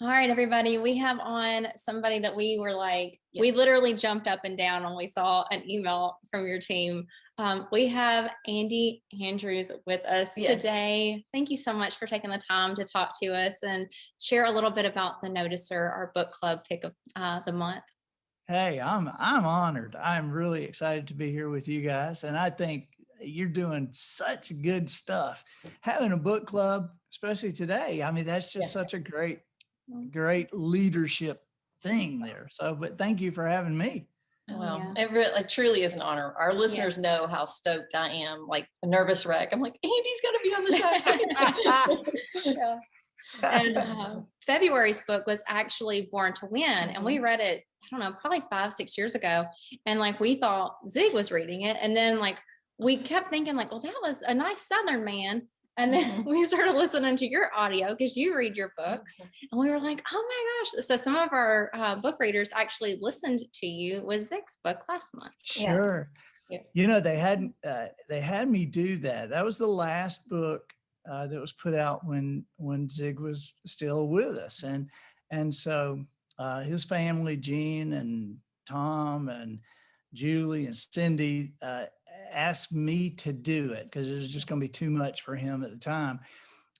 All right, everybody. We have on somebody that we were like, we literally jumped up and down when we saw an email from your team. We have Andy Andrews with us today. Thank you so much for taking the time to talk to us and share a little bit about the Noticer, our book club pick of the month. Hey, I'm honored. I'm really excited to be here with you guys, and I think you're doing such good stuff. Having a book club, especially today, I mean, that's just such a great leadership thing there. So, but thank you for having me. Well, it truly is an honor. Our listeners know how stoked I am, like a nervous wreck. I'm like, Andy's going to be on the show. And February's book was actually Born to Win. And we read it, I don't know, probably 5-6 years ago. And like, we thought Zig was reading it. And then like, we kept thinking like, well, that was a nice Southern man. And then we started listening to your audio because you read your books. And we were like, oh my gosh. So some of our book readers actually listened to you with Zig's book last month. Sure. Yeah. You know, they had me do that. That was the last book that was put out when Zig was still with us. And so his family, Gene and Tom and Julie and Cindy, asked me to do it because it was just going to be too much for him at the time.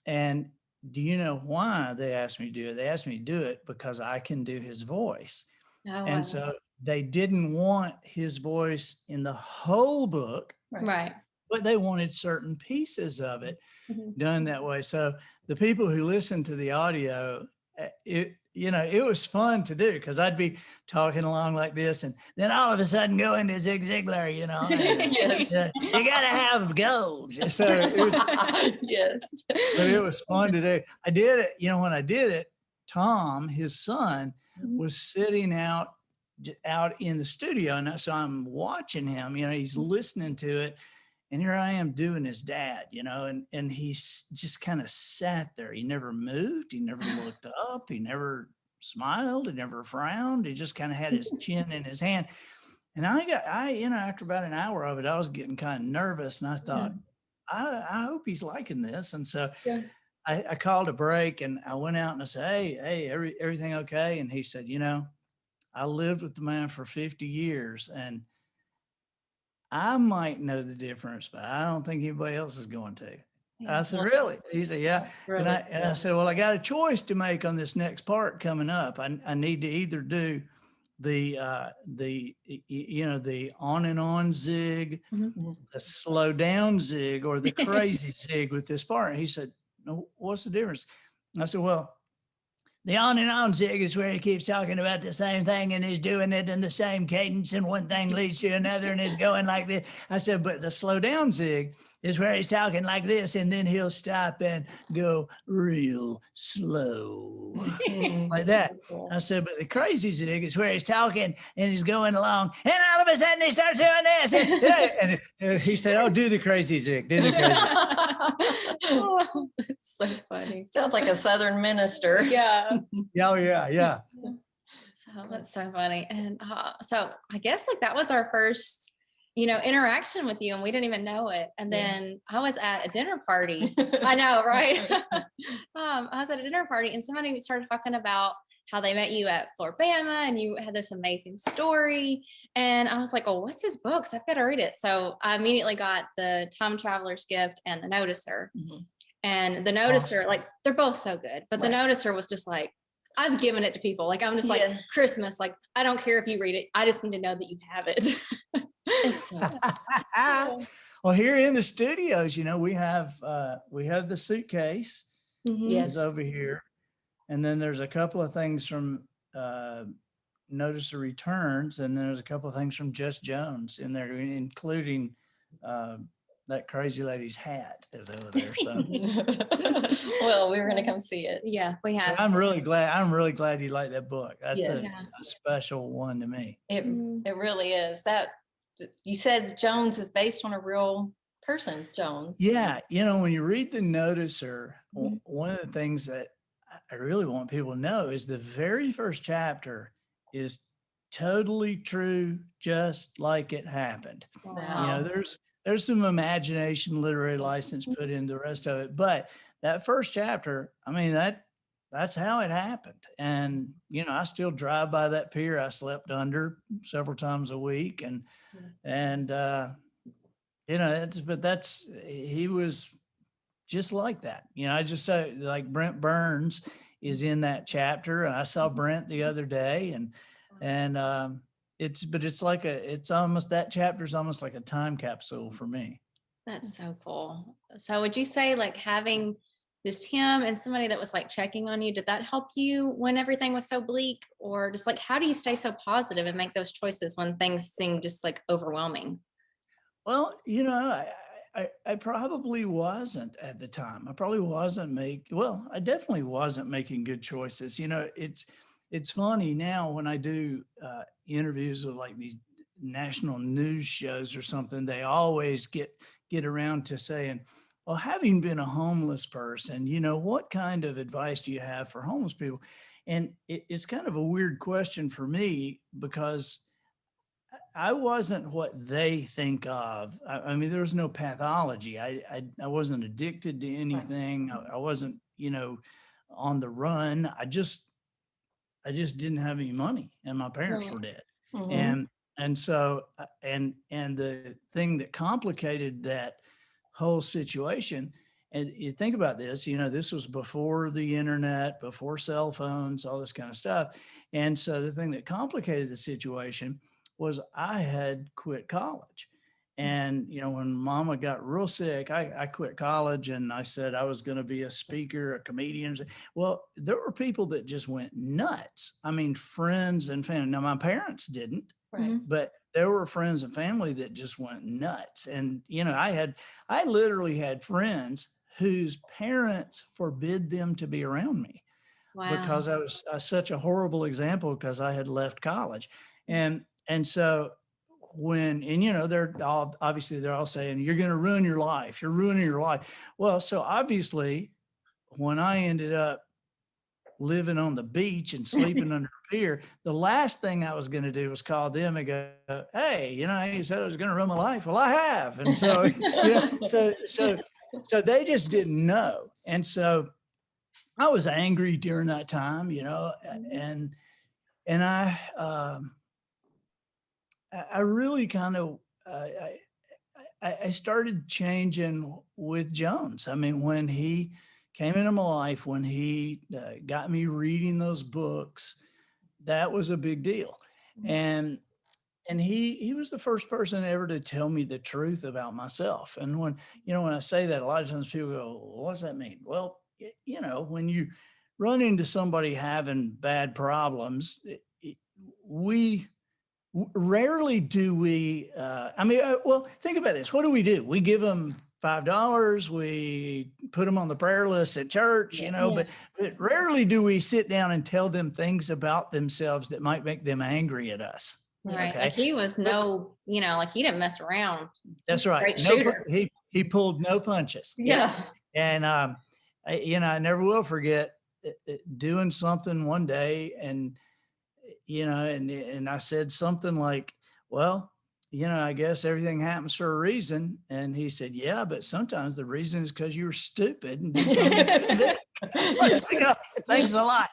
And do you know why they asked me to do it? They asked me to do it because I can do his voice. And so they didn't want his voice in the whole book. Right. But they wanted certain pieces of it done that way. So the people who listened to the audio, it was fun to do because I'd be talking along like this and then all of a sudden go into Zig Ziglar, you got to have goals. So it was, but it was fun to do. I did it, when I did it, Tom, his son, was sitting out in the studio. And so I'm watching him, he's listening to it. And here I am doing his dad, and he's just kind of sat there. He never moved. He never looked up. He never smiled. He never frowned. He just kind of had his chin in his hand. And after about an hour of it, I was getting kind of nervous. And I thought, I hope he's liking this. And so I called a break and I went out and I said, hey, everything okay? And he said, I lived with the man for 50 years and I might know the difference, but I don't think anybody else is going to. I said, really? He said, yeah. Really? And I said, well, I got a choice to make on this next part coming up. I need to either do the on and on Zig, the slow down Zig, or the crazy Zig with this part. And he said, no, what's the difference? I said, well, the on and on Zig is where he keeps talking about the same thing and he's doing it in the same cadence and one thing leads to another and it's going like this. I said, but the slow down Zig is where he's talking like this and then he'll stop and go real slow like that. I said, but the crazy Zig is where he's talking and he's going along and all of a sudden he starts doing this. And he said, oh, do the crazy Zig, do the crazy. It's so funny. Sounds like a Southern minister. Yeah. Yeah. So that's so funny. And so I guess like that was our first interaction with you and we didn't even know it. And then I was at a dinner party. I know, right? I was at a dinner party and somebody started talking about how they met you at Floribama and you had this amazing story. And I was like, oh, what's his books? I've got to read it. So I immediately got the Time Traveler's Gift and the Noticer. And the Noticer, like they're both so good, but the Noticer was just like, I've given it to people. Like, I'm just like Christmas. Like, I don't care if you read it. I just need to know that you have it. Well, here in the studios, we have the suitcase is over here. And then there's a couple of things from Noticer Returns. And then there's a couple of things from Just Jones in there, including that crazy lady's hat is over there. So, well, we were going to come see it. Yeah, we have. I'm really glad you like that book. That's a special one to me. It really is. That you said Jones is based on a real person, Jones. Yeah, when you read the Noticer, one of the things that I really want people to know is the very first chapter is totally true, just like it happened. Wow. There's some imagination, literary license put in the rest of it. But that first chapter, I mean, that's how it happened. And, you know, I still drive by that pier I slept under several times a week. And, you know, he was just like that. You know, I just say like Brent Burns is in that chapter. And I saw Brent the other day and it's almost, that chapter is almost like a time capsule for me. That's so cool. So would you say like having just him and somebody that was like checking on you, did that help you when everything was so bleak? Or just like, how do you stay so positive and make those choices when things seem just like overwhelming? Well, you know, I probably wasn't at the time. I probably wasn't I definitely wasn't making good choices. You know, it's funny now when I do interviews with like these national news shows or something, they always get around to saying, well, having been a homeless person, you know, what kind of advice do you have for homeless people? And it's kind of a weird question for me because I wasn't what they think of. I mean, there was no pathology. I wasn't addicted to anything. I wasn't, you know, on the run. I just didn't have any money, and my parents were dead. Mhm. And so and the thing that complicated that whole situation, and you think about this, you know, this was before the internet, before cell phones, all this kind of stuff. And so the thing that complicated the situation was I had quit college. And, you know, when mama got real sick, I quit college and I said I was going to be a speaker, a comedian. Well, there were people that just went nuts. I mean, friends and family. Now, my parents didn't, Right. but there were friends and family that just went nuts. And, you know, I literally had friends whose parents forbid them to be around me Wow. because I was such a horrible example because I had left college. And so and you know, they're all saying, you're going to ruin your life. You're ruining your life. Well, so obviously when I ended up living on the beach and sleeping under a pier, the last thing I was going to do was call them and go, hey, you know, you said I was going to ruin my life. Well, I have. And so, you know, so they just didn't know. And so I was angry during that time, you know, and I really kind of, I started changing with Jones. I mean, when he came into my life, when he got me reading those books, that was a big deal. And he was the first person ever to tell me the truth about myself. And when, you know, when I say that, a lot of times people go, well, what does that mean? Well, you know, when you run into somebody having bad problems, we rarely do we, well, think about this. What do? We give them $5. We put them on the prayer list at church, you know, but rarely do we sit down and tell them things about themselves that might make them angry at us. Right. Okay. Like he was you know, like he didn't mess around. That's right. Great shooter. He pulled no punches. Yeah. And, you know, I never will forget doing something one day and, you know, and I said something like, well, you know, I guess everything happens for a reason. And he said, yeah, but sometimes the reason is because you were stupid and did something. I was like, oh, thanks a lot.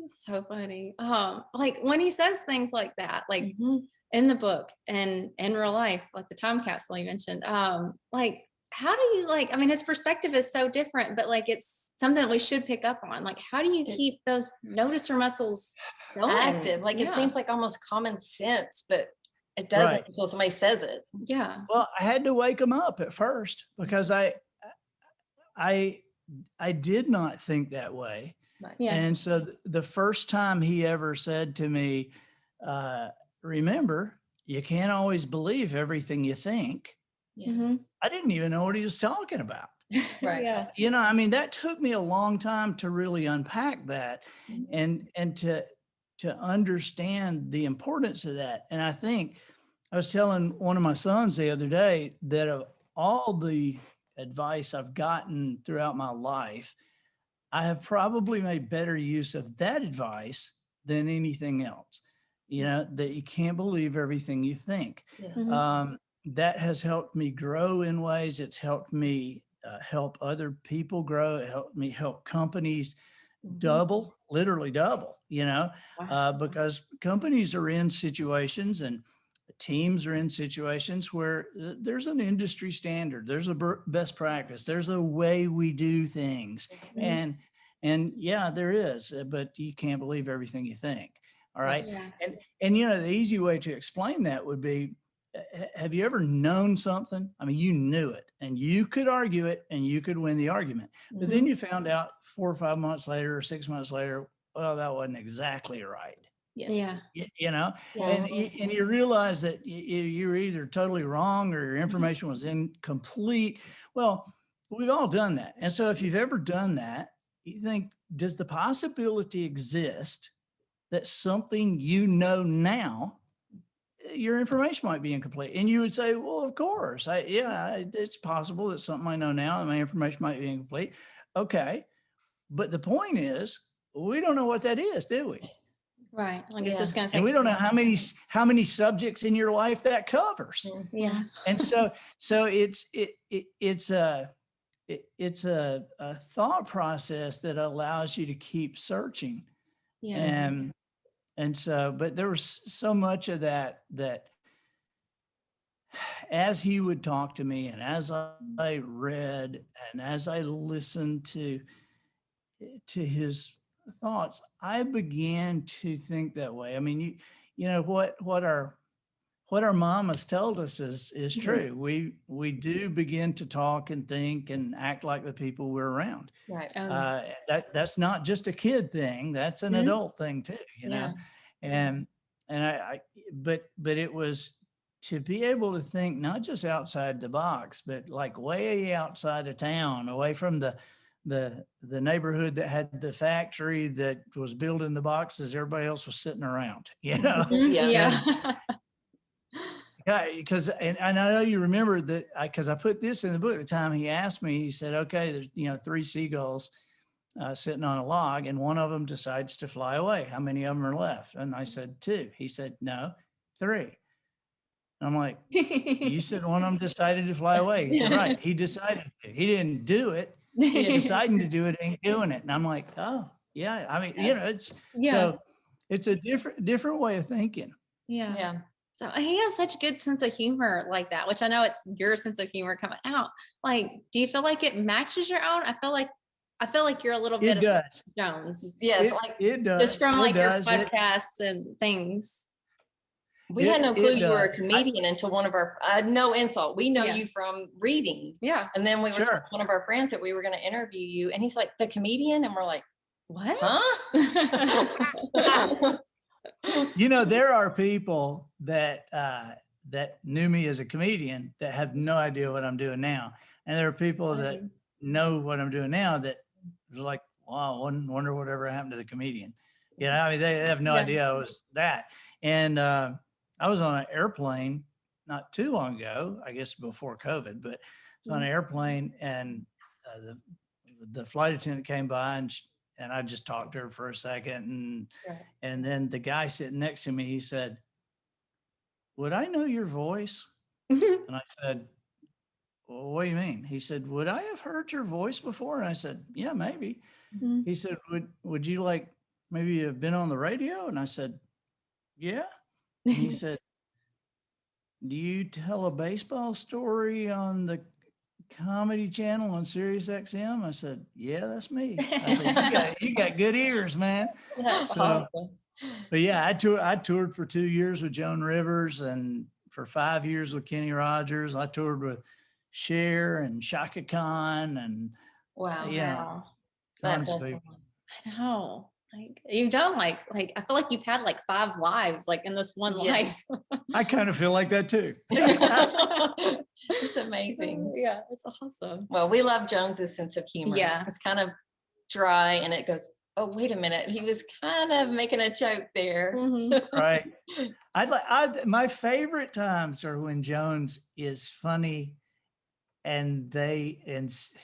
So funny. Like when he says things like that, like Mhm. in the book and in real life, like the time capsule you mentioned, like how do you like, I mean, his perspective is so different, but like it's something that we should pick up on. Like, how do you keep those noticer muscles going? Active. Like it seems like almost common sense, but it doesn't Right. until somebody says it. Yeah. Well, I had to wake him up at first because I did not think that way. Yeah. And so the first time he ever said to me, remember, you can't always believe everything you think. Yeah. Mhm. I didn't even know what he was talking about. Right. Yeah. You know, I mean, that took me a long time to really unpack that and to understand the importance of that. And I think I was telling one of my sons the other day that of all the advice I've gotten throughout my life, I have probably made better use of that advice than anything else. You know, that you can't believe everything you think. Yeah. Mhm. That has helped me grow in ways. It's helped me help other people grow, help companies Mhm. literally double, Wow. because companies are in situations and teams are in situations where there's an industry standard, there's a best practice, there's a way we do things. Mhm. And yeah, there is, but you can't believe everything you think. All Right. right. Yeah. And the easy way to explain that would be, have you ever known something? I mean, you knew it and you could argue it and you could win the argument, but then Mhm. you found out 4 or 5 months later or 6 months later, well, that wasn't exactly right. Yeah. You know, Yeah. and you realize that you're either totally wrong or your information was incomplete. Well, we've all done that. And so if you've ever done that, you think, does the possibility exist that something now, your information might be incomplete? And you would say, well, of course, it's possible that something I know now and my information might be incomplete. Okay. But the point is, we don't know what that is, do we? Right. Like it's Yeah. just going to And take we don't know time. how many subjects in your life that covers. Mhm. Yeah. And so it's a thought process that allows you to keep searching. Yeah. And so, but there was so much of that as he would talk to me and as I read and as I listened to his thoughts, I began to think that way. I mean, you know what our mom has told us is Mhm. true. We do begin to talk and think and act like the people we're around. Right. Oh, That's not just a kid thing. That's an Mhm. adult thing too, Yeah. and but it was to be able to think not just outside the box, but like way outside of town, away from the neighborhood that had the factory that was building the boxes. Everybody else was sitting around, Mhm. Yeah. Yeah. Yeah, because and I know you remember that because I put this in the book. At the time he asked me, he said, "Okay, there's 3 seagulls sitting on a log, and one of them decides to fly away. How many of them are left?" And I said, "2." He said, "No, 3." I'm like, "You said one of them decided to fly away." He said, "Right. He decided to. He didn't do it. Deciding to do it ain't doing it." And I'm like, "Oh, yeah." I mean, it's Yeah. so it's a different way of thinking. Yeah. Yeah. So he has such a good sense of humor like that, which I know it's your sense of humor coming out. Like, do you feel like it matches your own? I feel like you're a little bit It of does. Jones Yes. It Like it just does. from It like your does. podcasts and things. we had no clue It you were a does. comedian until one of our, no insult. We know Yeah. you from reading. Yeah. And then we were telling Sure. one of our friends that we were going to interview you. And he's like, the comedian? And we're like, What? huh? There are people that knew me as a comedian that have no idea what I'm doing now, and there are people that know what I'm doing now that was like, "Wow, wonder whatever happened to the comedian." I mean, they have no Yeah. idea I was that. And I was on an airplane not too long ago, I guess before COVID, but I was on an airplane, and the flight attendant came by and I just talked to her for a second, Right. and then the guy sitting next to me, he said, "Would I know your voice?" And I said, "Well, what do you mean?" He said, "Would I have heard your voice before?" And I said, "Yeah, maybe." Mhm. He said, "Would you like maybe have been on the radio?" And I said, "Yeah." And he said, "Do you tell a baseball story on the Comedy Channel on SiriusXM?" I said, "Yeah, that's me." I said, "You got good ears, man." That's So, awesome. but yeah, I toured for 2 years with Joan Rivers and for 5 years with Kenny Rogers. I toured with Cher and Shaka Khan and Wow. Wow. tons of people. I know. Like you've done like I feel like you've had like 5 lives like in this one Yes. life. I kind of feel like that too. It's amazing. Yeah, it's awesome. Well, we love Jones's sense of humor. Yeah. It's kind of dry and it goes, oh, wait a minute. He was kind of making a joke there. Mhm. Right. My favorite times are when Jones is funny and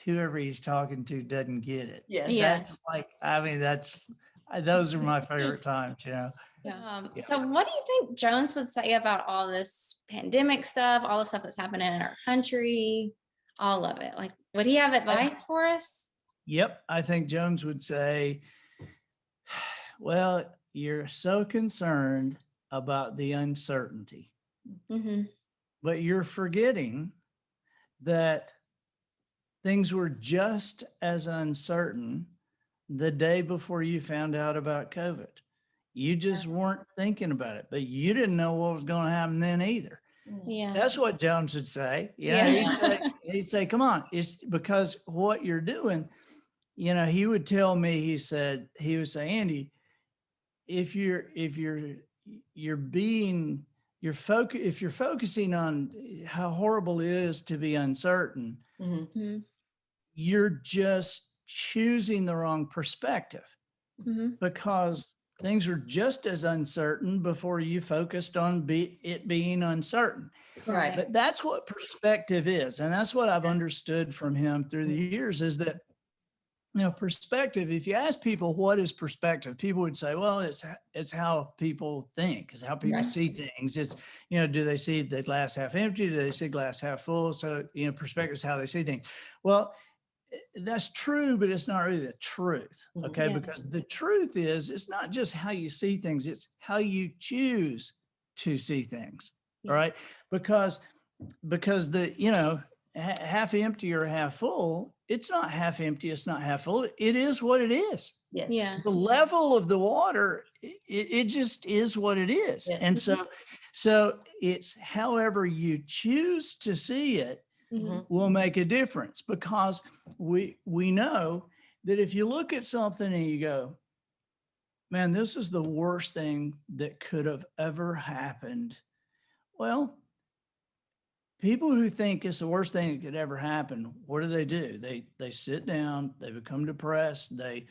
whoever he's talking to doesn't get it. Yes. Yeah. That's like, I mean, those are my favorite times, Yeah. Yeah. So what do you think Jones would say about all this pandemic stuff, all the stuff that's happening in our country? all of it. Like, would he have advice for us? Yep. I think Jones would say, well, you're so concerned about the uncertainty, Mm-hmm. but you're forgetting that things were just as uncertain the day before you found out about COVID. You just weren't thinking about it, but you didn't know what was going to happen then either. Yeah. That's what Jones would say. He'd say, come on, it's because what you're doing, he would tell me, he would say, Andy, if you're focusing on how horrible it is to be uncertain, Mm-hmm. you're just choosing the wrong perspective, Mm-hmm. because things were just as uncertain before you focused on it being uncertain. Right. But that's what perspective is. And that's what I've understood from him through the years, is that, perspective, if you ask people what is perspective, people would say, well, it's how people think, it's how people see things. It's, do they see the glass half empty? Do they see glass half full? So, perspective is how they see things. Well, that's true, but it's not really the truth. Okay. Yeah. Because the truth is, it's not just how you see things, it's how you choose to see things. Yeah. All right. Because the, half empty or half full, it's not half empty, it's not half full. It is what it is. Yes. Yeah. The level of the water, it just is what it is. Yes. And so it's however you choose to see it Mm-hmm. will make a difference, because we know that if you look at something and you go, man, this is the worst thing that could have ever happened. Well, people who think it's the worst thing that could ever happen, what do? They sit down, they become depressed, they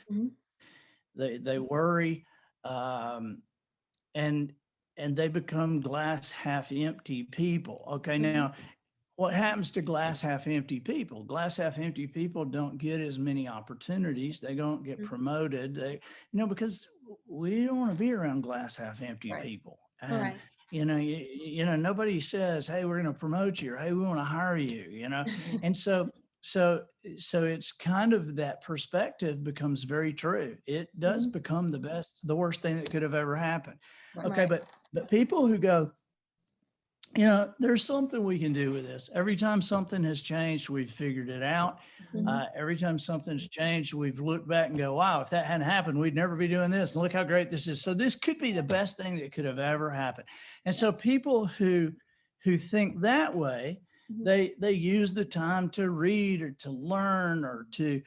worry, and they become glass half empty people. Okay, now what happens to glass half empty people? Glass half empty people don't get as many opportunities. They don't get promoted. They, because we don't want to be around glass half empty people. And, nobody says, hey, we're going to promote you, or hey, we want to hire you, And so it's kind of, that perspective becomes very true. It does become the worst thing that could have ever happened. Right. Okay. But people who go, there's something we can do with this. Every time something has changed, we've figured it out. Every time something's changed, we've looked back and go, wow, if that hadn't happened, we'd never be doing this. And look how great this is. So this could be the best thing that could have ever happened. And so people who think that way, they use the time to read or to learn or to,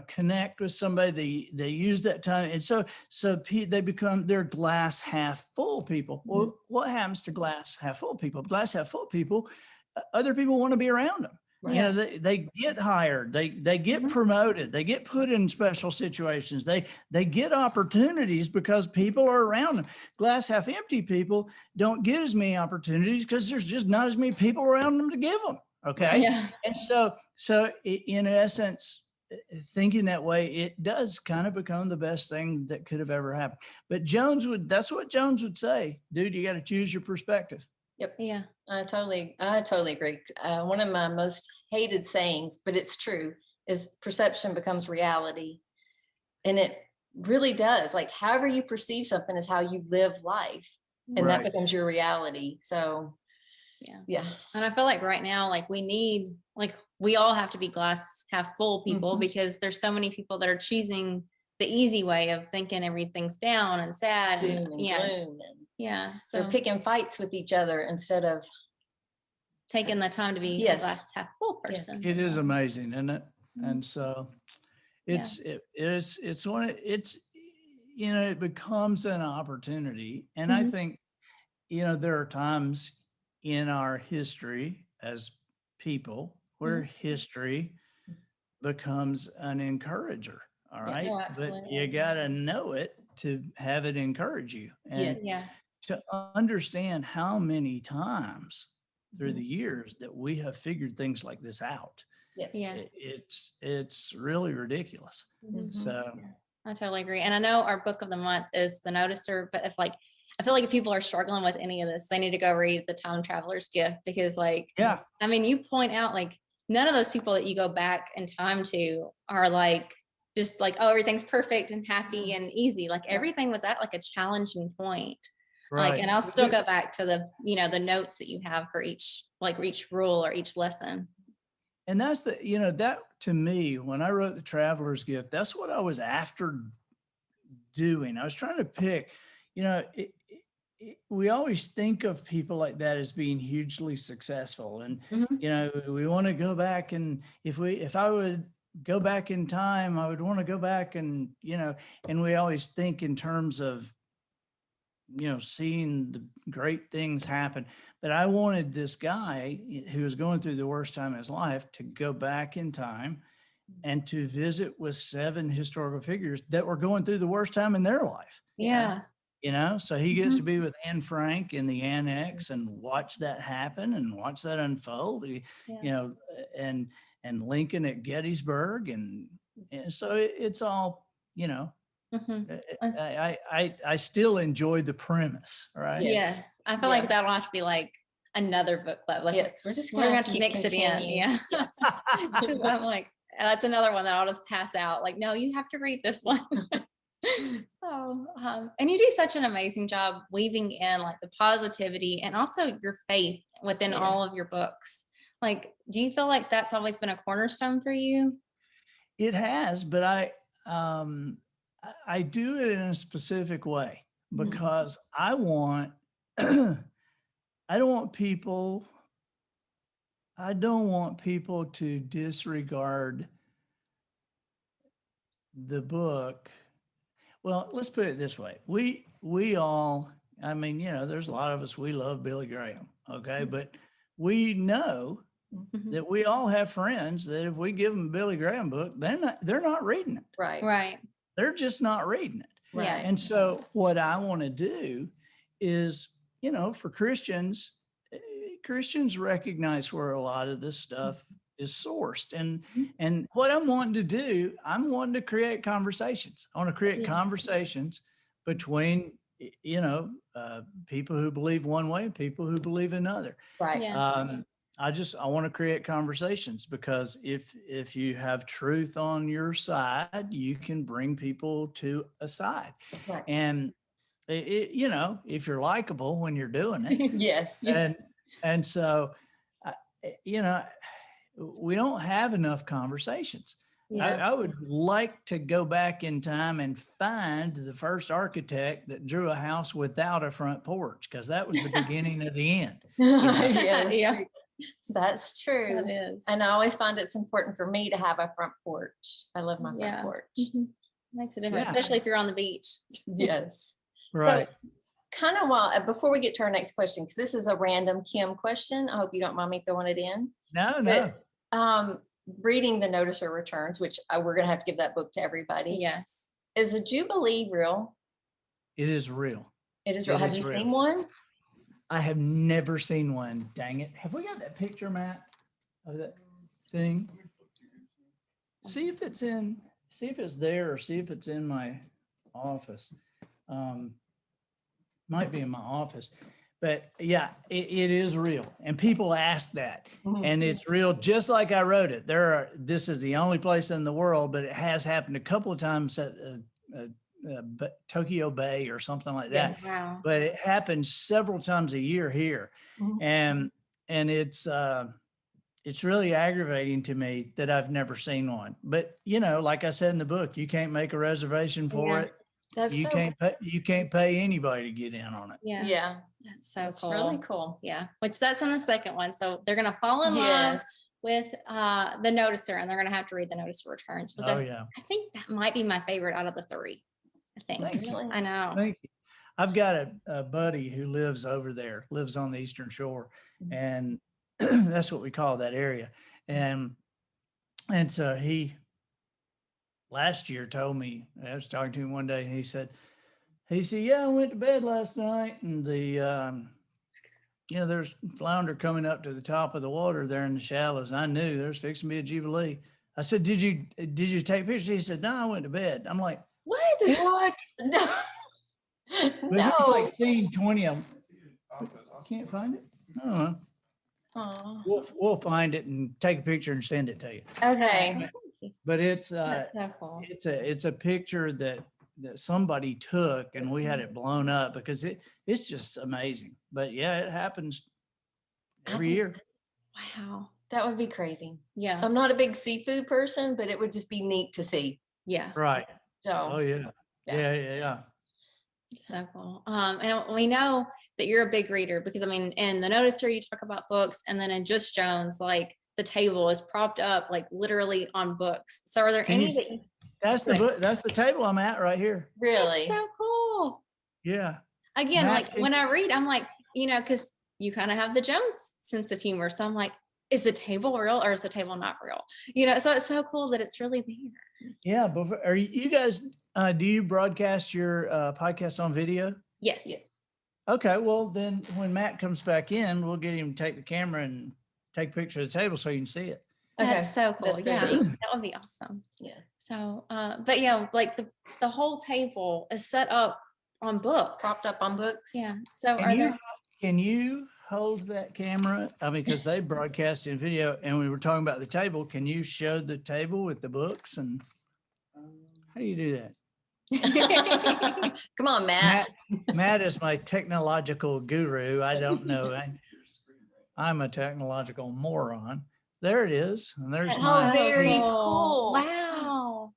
connect with somebody. They use that time. And so they become, they're glass half full people. Well, what happens to glass half full people? Glass half full people, other people want to be around them. Right. They get hired, they get promoted, they get put in special situations, they get opportunities because people are around them. Glass half empty people don't get as many opportunities because there's just not as many people around them to give them. Okay. Yeah. And so in essence, thinking that way, it does kind of become the best thing that could have ever happened. But that's what Jones would say, dude, you got to choose your perspective. Yep. Yeah. I totally agree. One of my most hated sayings, but it's true, is perception becomes reality. And it really does. Like, however you perceive something is how you live life. And that becomes your reality. So yeah. And I feel like right now, like we all have to be glass half full people, because there's so many people that are choosing the easy way of thinking everything's down and sad. Doom and gloom. So they're picking fights with each other instead of taking the time to be a glass half full person. It is amazing, isn't it? And so it becomes an opportunity. And I think, there are times in our history as people where history becomes an encourager. All right. But you got to know it to have it encourage you. And to understand how many times through the years that we have figured things like this out. It's really ridiculous. So I totally agree. And I know our book of the month is The Noticer, but I feel like if people are struggling with any of this, they need to go read The Time Traveler's Gift, because you point out none of those people that you go back in time to are like, just like, oh, everything's perfect and happy and easy. Like everything was at like a challenging point. Like, and I'll still go back to the, the notes that you have for each rule or each lesson. And that's that to me, when I wrote The Traveler's Gift, that's what I was after doing. I was trying to pick, we always think of people like that as being hugely successful. And, we want to go back, and if I would go back in time, I would want to go back and, and we always think in terms of, seeing the great things happen. But I wanted this guy who was going through the worst time in his life to go back in time and to visit with 7 historical figures that were going through the worst time in their life. Yeah. So he gets to be with Anne Frank in the annex and watch that happen and watch that unfold, and Lincoln at Gettysburg. And so it's all, I still enjoy the premise, right? Yes. I feel like that'll have to be like another book club. Like, yes, we're going to have to mix it in. Yeah. Yes. I'm like, that's another one that I'll just pass out. Like, no, you have to read this one. And you do such an amazing job weaving in like the positivity and also your faith within all of your books. Like, do you feel like that's always been a cornerstone for you? It has, but I do it in a specific way because I don't want people to disregard the book. Well, let's put it this way. We all, there's a lot of us, we love Billy Graham. Okay. But we know that we all have friends that if we give them a Billy Graham book, they're not reading it. Right. They're just not reading it. Right. And so what I want to do is, for Christians recognize where a lot of this stuff is sourced. And what I'm wanting to do, I'm wanting to create conversations. I want to create conversations between, people who believe one way and people who believe another. Right. Yeah. I want to create conversations because if you have truth on your side, you can bring people to a side. Right. And if you're likable when you're doing it. Yes. And so, we don't have enough conversations. Yeah. I would like to go back in time and find the first architect that drew a house without a front porch, because that was the beginning of the end. Yes. Yeah. That's true. That is. And I always find it's important for me to have a front porch. I love my front porch. Makes a difference, especially if you're on the beach. Yes. Right. So kind of before we get to our next question, because this is a random Kim question. I hope you don't mind me throwing it in. No. But, reading the Noticer Returns, which we're going to have to give that book to everybody. Yes. Is a Jubilee real? It is real. It is real. Have you seen one? I have never seen one. Dang it. Have we got that picture, Matt, of that thing? See if it's there, or see if it's in my office. Might be in my office. But yeah, it is real. And people ask that. And it's real, just like I wrote it. This is the only place in the world, but it has happened a couple of times at Tokyo Bay or something like that. Yeah. Wow. But it happens several times a year here. And it's really aggravating to me that I've never seen one. But like I said in the book, you can't make a reservation for it. You can't pay anybody to get in on it. Yeah. That's so That's cool. really cool. Yeah. Which that's on the second one. So they're going to fall in love with the Noticer, and they're going to have to read the Noticer Returns. I think that might be my favorite out of the 3. I think. Thank you. I know. Thank you. I've got a buddy who lives over there, lives on the Eastern Shore, and that's what we call that area. And so he last year told me, I was talking to him one day, and he said, yeah, I went to bed last night, and there's flounder coming up to the top of the water there in the shallows. And I knew there's fixing to be a Jubilee. I said, did you take pictures? He said, no, I went to bed. I'm like, what? No. But he's like seen 20 of them. I can't find it. I don't know. Aw. We'll find it and take a picture and send it to you. Okay. But it's That's so cool. it's a picture that somebody took, and we had it blown up because it's just amazing. But yeah, it happens every year. Wow. That would be crazy. Yeah. I'm not a big seafood person, but it would just be neat to see. Yeah. Right. Oh So yeah. Yeah. So cool. And we know that you're a big reader because I mean, in the notice here you talk about books, and then in Just Jones, like the table is propped up like literally on books. So are there Can any you- that you That's the book. That's the table I'm at right here. really, so cool? Yeah. Again, Matt, like when I read, I'm like, because you kind of have the Jones sense of humor. So I'm like, is the table real or is the table not real? So it's so cool that it's really there. Yeah. But are you guys? Do you broadcast your podcast on video? Yes. yes. Okay. Well, then when Matt comes back in, we'll get him to take the camera and take a picture of the table so you can see it. That's Okay. so cool. That's very Yeah. neat. That would be awesome. Yeah. So, but yeah, like the whole table is set up on books. Propped up on books. Yeah. So are there? Can you hold that camera? I mean, because they broadcast in video, and we were talking about the table. Can you show the table with the books, and how do you do that? Come on, Matt. Matt is my technological guru. I don't know. I'm a technological moron. There it is, and there's Oh, my. very cool. Wow.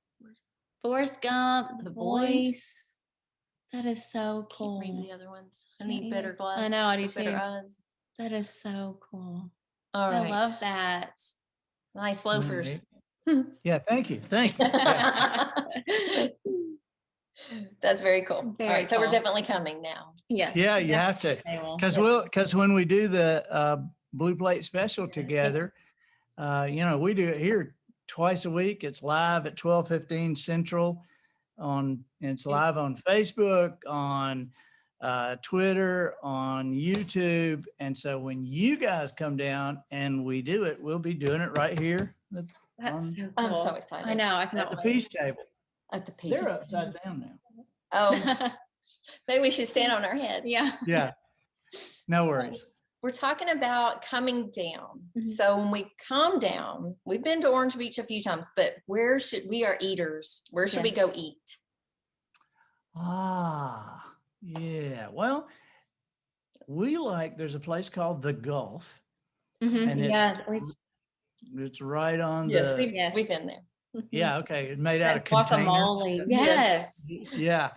Forrest Gump, The The Voice. Voice. That is so Can't cool. read the other ones. I Can't need better either. glasses. I know, I do or better too. eyes. That is so cool. All right. I love that. Nice loafers. Yeah, thank you. Thank you. Yeah. That's very cool. All Very right, so we're cool. definitely coming now. Yes. Yeah, you have to. Because when we do the Blue Plate special together, we do it here twice a week. It's live at 12:15 Central. It's live on Facebook, on Twitter, on YouTube, and so when you guys come down and we do it, we'll be doing it right here That's so cool. I'm so excited. I know. I at cannot the wait. Peace Table. At the piece. They're upside down now. Oh, maybe we should stand on our head. Yeah. Yeah, no worries. We're talking about coming down. Mhm. So when we come down, we've been to Orange Beach a few times, but we are eaters. Where should we go Yes. eat? Ah, yeah. Well, there's a place called The Gulf, Mhm. and Yeah. it's right on Yes, the, Yes. We've been there. Mhm. yeah, okay. It's made out of That guacamole. containers. Yes. Yeah.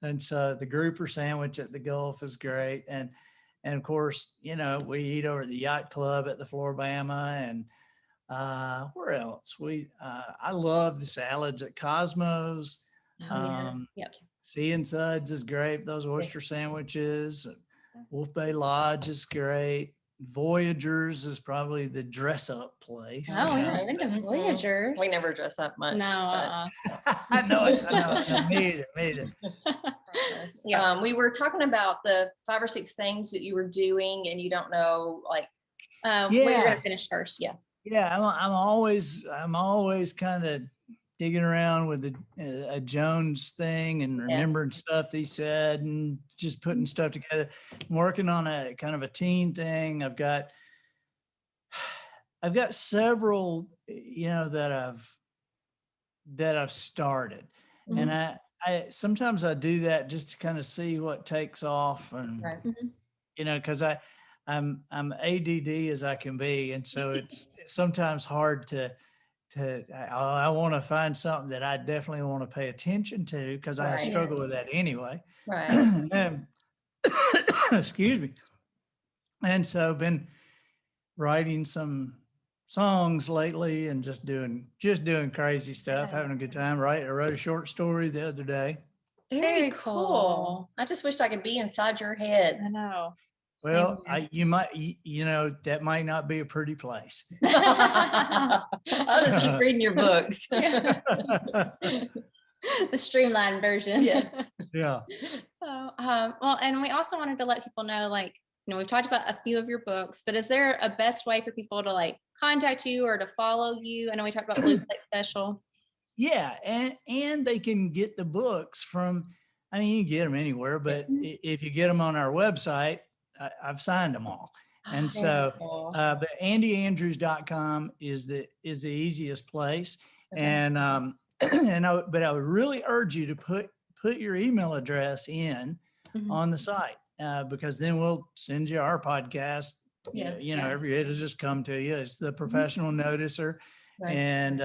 And so the grouper sandwich at the Gulf is great. And of course, we eat over at the yacht club at the Floribama, and where else? I love the salads at Cosmos. Oh, yeah. Yep. Sea and Suds is great. Those oyster sandwiches. Wolf Bay Lodge is great. Voyagers is probably the dress up place. Oh, you yeah. know. I've been to Mhm. Voyagers. We never dress up much. No. but- I know it. Me either. Yeah. We were talking about the 5 or 6 things that you were doing and you don't know, like, We're Yeah. gonna finish first. Yeah. Yeah, I'm always kind of digging around with a Jones thing and remembering stuff that he said and just putting stuff together. I'm working on a kind of a teen thing. I've got several, that I've started, and I sometimes I do that just to kind of see what takes off, and Right. because I'm ADD as I can be, and so it's sometimes hard I want to find something that I definitely want to pay attention to, because I Right. struggle with that anyway. Right. And, excuse me. And so been writing some songs lately and just doing crazy stuff, having a good time. I wrote a short story the other day. Very Very cool. cool. I just wished I could be inside your head. I know. Well, Same you might, that might not be a pretty place. I'll just keep reading your books. here. The streamlined version. Yes. Yeah. So, well, and we also wanted to let people know, we've talked about a few of your books, but is there a best way for people to contact you or to follow you? I know we talked about Blue Plate Special. Yeah, and they can get the books from, you can get them anywhere, but if you get them on our website, I've signed them all. And so, Cool. but andyandrews.com is the easiest place. Okay. And, but I would really urge you to put your email address in Mhm. on the site, because then we'll send you our podcast. Yeah. It'll just come to you. It's the professional noticer. Right. And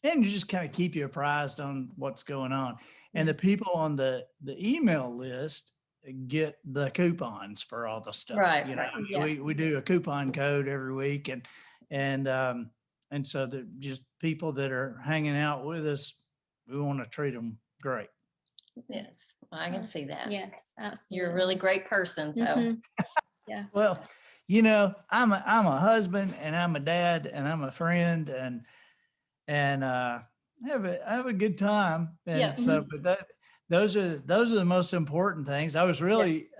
you just kind of keep you apprised on what's going on. And Yeah. the people on the email list get the coupons for all the stuff. Right, You know, right. I mean, Yeah. we do a coupon code every week, and so the just people that are hanging out with us, we want to treat them great. Yes, I can see that. Yes, absolutely. You're a really great person. So Mhm. Yeah. Well, I'm a husband, and I'm a dad, and I'm a friend, and I have a good time. And Yeah. so, but those are the most important things. I was really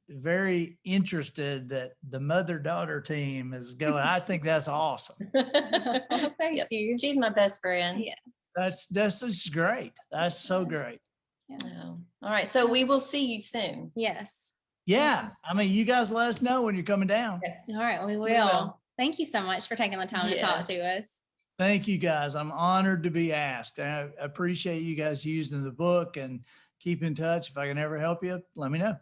very interested that the mother-daughter team is going. I think that's awesome. Oh, thank Yep. you. She's my best friend. Yes. That's just great. That's so great. Yeah. Oh, all right. So we will see you soon. Yes. Yeah. I mean, you guys let us know when you're coming down. All right. We will. will. Thank you so much for taking the time to talk to Yes. us. Thank you guys. I'm honored to be asked. I appreciate you guys using the book, and keep in touch. If I can ever help you, let me know.